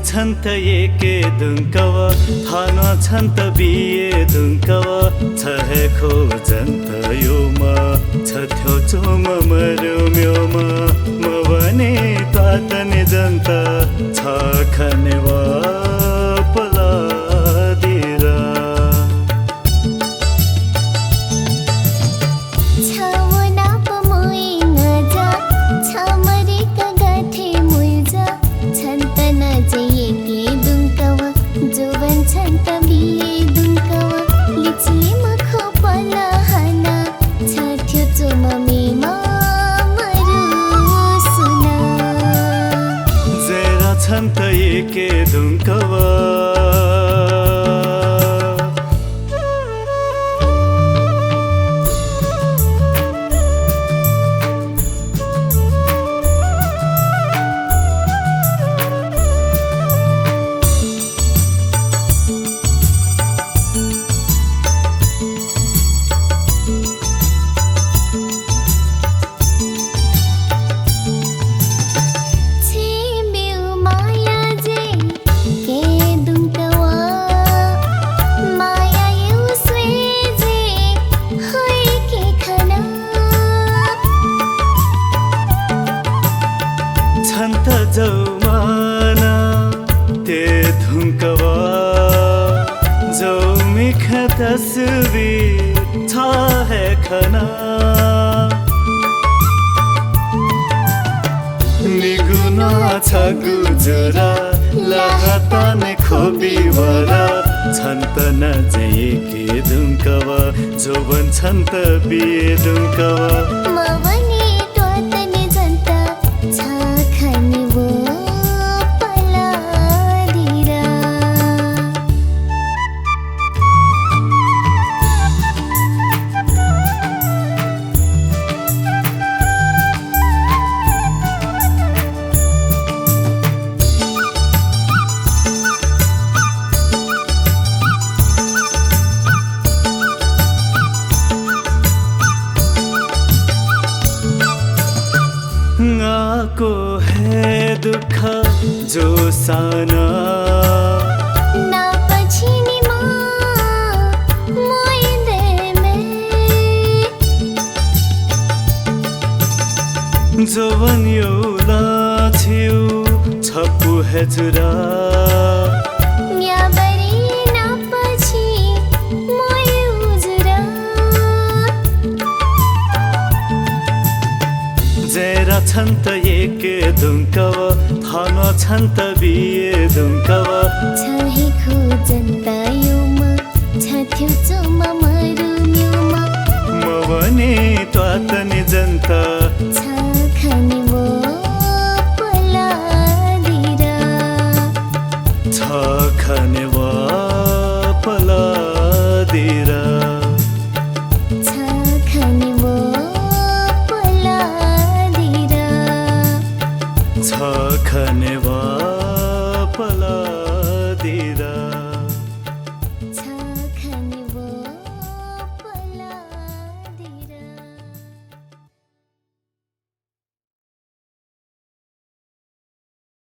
छन्त A K दुङ्कव थाना छन्त BA दुङ्कव छहेको जन्त योमा छथ्यो चोम मर्यो म्योमा म भने तातने जन्त छ खनेवा पलादिरा छन्त एके दुङ्कव छन्त जौमाना ते धुङ्कवा जौ मिख तस्वीर छ है खना निगुना छ गुजरा लगाताने खोबीवरा छन्त नजै के दुङ्कवा जोवन छन्त बिए दुङ्कवा को है दुख जो साना ना पछिनी मोइदे में जोवन योला छिउ छपु है जुरा जेरा छन्त एके दुङ्कव थाना छन्त बिए दुङ्कव छहेको जन्ता योमा छथ्यो चोमा मरु म्योमा म भने तातने जन्ता छ खने वो पलादिरा छ खने वा पलादिरा।